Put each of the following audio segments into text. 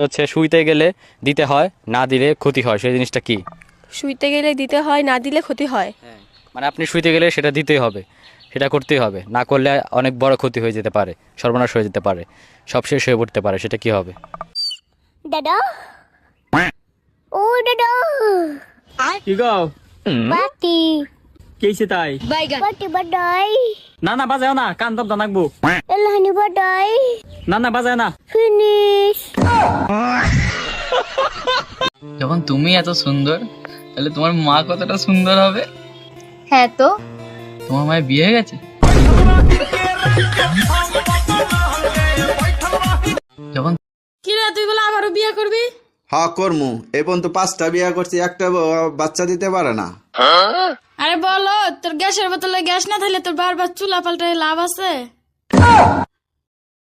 হচ্ছে শুইতে গেলে দিতে হয়, না দিলে ক্ষতি হয়, সেই জিনিসটা কি? শুইতে গেলে দিতে হয়, না দিলে ক্ষতি হয়। হ্যাঁ, মানে আপনি শুইতে গেলে সেটা দিতেই হবে, সেটা করতেই হবে, না করলে অনেক বড় ক্ষতি হয়ে যেতে পারে, সর্বনাশ হয়ে যেতে পারে, সব শেষ হয়ে পড়তে পারে, সেটা কি হবে? দাদা ও দাদা কি গো বাটি কেছে তাই বাটি বাডাই না না বাজাও না, কান দব দানাকবো। এলহানি বাডাই না না বাজাও না। ফিনিশ। যখন তুমি এত সুন্দর, তাহলে তোমার মা কতটা সুন্দর হবে? হ্যাঁ তো তোমার মায়ের বিয়ে হয়ে গেছে? যখন কি রে, তুই বলে আবারও বিয়ে করবি? হ্যাঁ করমু, এই পর্যন্ত 5টা বিয়া করছি, একটা বাচ্চা দিতে পারে না। আরে বলো, তোর গ্যাসের বোতলে গ্যাস না থাকলে তোর বারবার চুলা পাল্টায় লাভ আছে?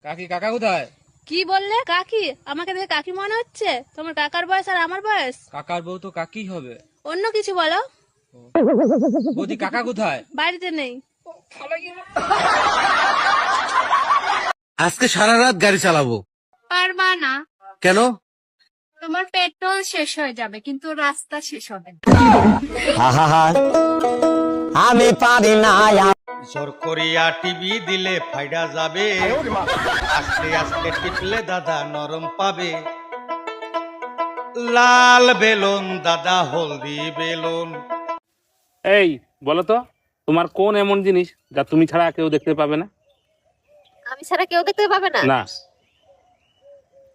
কাকি কাকা কোথায়? কি বললে? কাকি? আমাকে দেখে কাকি মনে হচ্ছে? তোমার কাকার বয়স আর আমার বয়স? কাকার বউ তো কাকি হবে। অন্য কিছু বলো। বৌদি কাকা কোথায়? বাড়িতে নেই। আজকে সারা রাত গাড়ি চালাবো। পারবা না। কেন? তোমার পেট্রোল শেষ হয়ে যাবে, কিন্তু রাস্তা শেষ হবে না। আমি পারি না। জোর করিয়া টিভি দিলে ফাইডা যাবে, আস্তে আস্তে টিপলে দাদা নরম পাবে। লাল বেলুন দাদা হলদি বেলুন। এই বলো তো, তোমার কোন এমন জিনিস যা তুমি ছাড়া কেউ দেখতে পাবে না? আমি ছাড়া কেউ দেখতে পাবে না? না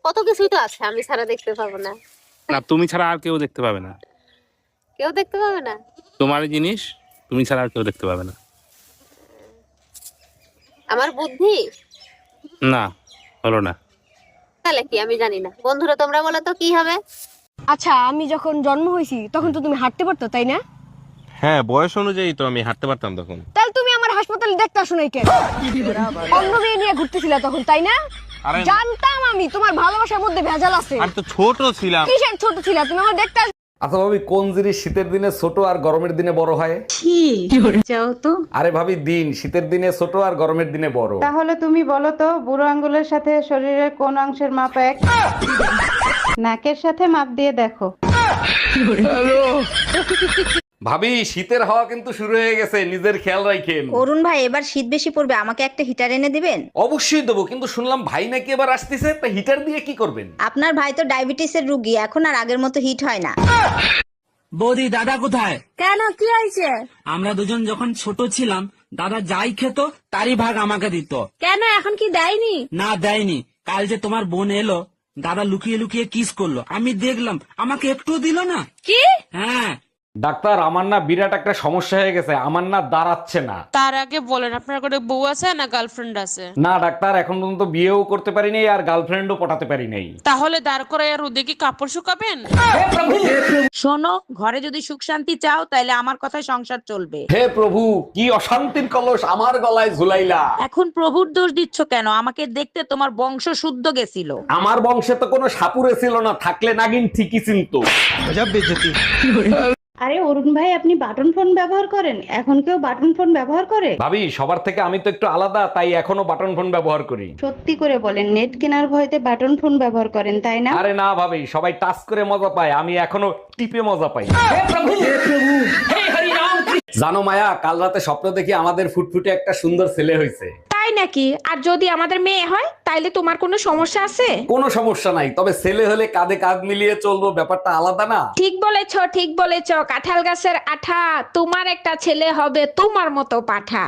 কত কিছুই তো আছে আমি ছাড়া দেখতে পাবো না। না, তুমি ছাড়া আর কেউ দেখতে পাবে না। কেউ দেখতে পাবে না? তোমার জিনিস তুমি ছাড়া আর কেউ দেখতে পাবে না। আমার বুদ্ধি? না, হলো না। তাহলে কি আমি জানি না। বন্ধুরা তোমরা বলো তো কি হবে? আচ্ছা, আমি যখন জন্ম হয়েছি তখন তো তুমি হাঁটতে পারতো, তাই না? হ্যাঁ, বয়স অনুযায়ী তো আমি হাঁটতে পারতাম তখন। তাহলে তুমি আমার হাসপাতালে দেখতে আসো নাই কেন? অন্য মেয়ে নিয়ে ঘুরতেছিলা তখন, তাই না? আরে জানতাম আমি তোমার ভালোবাসার মধ্যে ভেজাল আছে। আমি তো ছোট ছিলাম। কিসের ছোট ছিলা তুমি? আমার দেখতে আচ্ছা ভাবি, কোন জিনিস শীতের দিনে ছোট আর গরমের দিনে বড় হয়? যাও তো। আরে ভাবি, দিন শীতের দিনে ছোট আর গরমের দিনে বড়। তাহলে তুমি বলো তো, বুড়ো আঙ্গুলের সাথে শরীরের কোন অংশের মাপ এক? নাকের সাথে মাপ দিয়ে দেখো। ভাবি, শীতের হাওয়া কিন্তু শুরু হয়ে গেছে, নিজের খেয়াল রাখেন। অরুণ ভাই, এবার শীত বেশি পড়বে, আমাকে একটা হিটার এনে দিবেন? অবশ্যই দেবো, কিন্তু শুনলাম ভাই নাকি এবার আসতেছে, তা হিটার দিয়ে কি করবেন? আপনার ভাই তো ডায়াবেটিসের রোগী, এখন আর আগের মতো হিট হয় না। বৌদি দাদা কোথায়? কেন, কি হয়েছে? আমরা দুজন যখন ছোট ছিলাম, দাদা যাই খেত তারই ভাগ আমাকে দিত। কেন, এখন কি দেয়নি? না দেয়নি। কাল যে তোমার বোন এলো, দাদা লুকিয়ে লুকিয়ে কিস করলো, আমি দেখলাম, আমাকে একটুও দিল না। কি? হ্যাঁ। ডাক্তার, আমার না বিরাট একটা সমস্যা হয়ে গেছে, আমার না দাঁড়াচ্ছে না। তার আগে বলেন, আপনার কোনো বউ আছে না গার্লফ্রেন্ড আছে? না ডাক্তার, এখন পর্যন্ত বিয়েও করতে পারি নাই আর গার্লফ্রেন্ডও পটাতে পারি নাই। তাহলে দাঁড় করে আর রোদে কি কাপড় শুকাবেন? শোনো, ঘরে যদি সুখ শান্তি চাও তাহলে আমার কথায় সংসার চলবে। হে প্রভু, কি অশান্তির কলস আমার গলায় ঝুলাইলা। এখন প্রভুর দোষ দিচ্ছ কেন? আমাকে দেখতে তোমার বংশ শুদ্ধ গেছিল। আমার বংশে তো কোনো সাপুরে ছিল না, থাকলে নাগিন ঠিকই চিনতো। আরে অরুণ ভাই, আপনি বাটন ফোন ব্যবহার করেন? এখন কেউ বাটন ফোন ব্যবহার করে? ভাবি, সবার থেকে আমি তো একটু আলাদা, তাই এখনো বাটন ফোন ব্যবহার করি। সত্যি করে বলেন, নেট কেনার ভয়তে বাটন ফোন ব্যবহার করেন, তাই না? আরে না ভাবি, সবাই টাচ করে মজা পায়, আমি এখনো টিপে মজা পাই। জানো মায়া, কাল রাতে স্বপ্ন দেখি আমাদের ফুটফুটে একটা সুন্দর ছেলে হয়েছে। তাই নাকি? আর যদি আমাদের মেয়ে হয় তাইলে তোমার কোনো সমস্যা আছে? কোনো সমস্যা নাই, তবে ছেলে হলে কাঁধে কাঁধ মিলিয়ে চলবো, ব্যাপারটা আলাদা না? ঠিক বলেছো, ঠিক বলেছো। কাঁঠাল গাছের আঠা, তোমার একটা ছেলে হবে তোমার মতো পাঠা।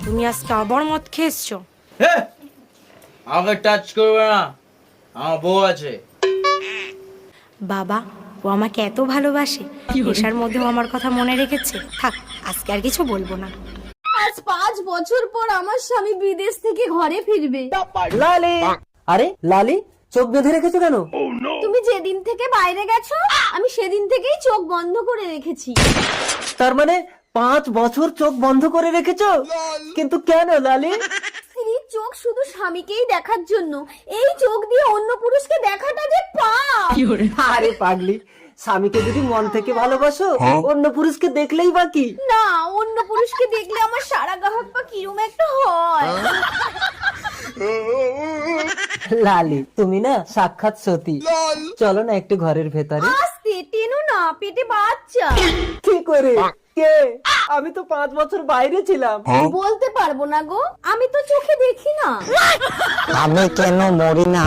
তুমি আজকে আবার মদ খেয়েছো? আমাকে টাচ করবে না, আমার বউ আছে। বাবা, ও আমাকে এত ভালোবাসে, নেশার মধ্যেও আমার কথা মনে রেখেছে। থাক, আজকে আর কিছু বলবো না। আজ 5 বছর পর আমার স্বামী বিদেশ থেকে ঘরে ফিরবে। লালি, আরে লালি, চোখ বেঁধে রেখেছো কেন? তুমি যেদিন থেকে বাইরে গেছো, আমি সেদিন থেকেই চোখ বন্ধ করে রেখেছি। তার মানে 5 বছর চোখ বন্ধ করে রেখেছো? কিন্তু কেন লালি? স্ত্রীর চোখ শুধু স্বামীকেই দেখার জন্য, এই চোখ দিয়ে অন্য পুরুষকে দেখাটা যে পাপ। আরে পাগলি, স্বামীকে যদি মন থেকে ভালোবাসো অন্য পুরুষকে দেখলেই বাকি। না, অন্য পুরুষকে দেখলে আমার সারা গাহক পা কিরম একটা হয়। লালি তুমি না সাক্ষাৎ সতী। চলো না একটু ঘরের ভেতরে। আস্তে টেনো না, পেটে বাচ্চা। কি করে? কে? আমি তো 5 বছর বাইরে ছিলাম। বলতে পারবো না গো, আমি তো চোখে দেখি না। আমি কেন মরি না?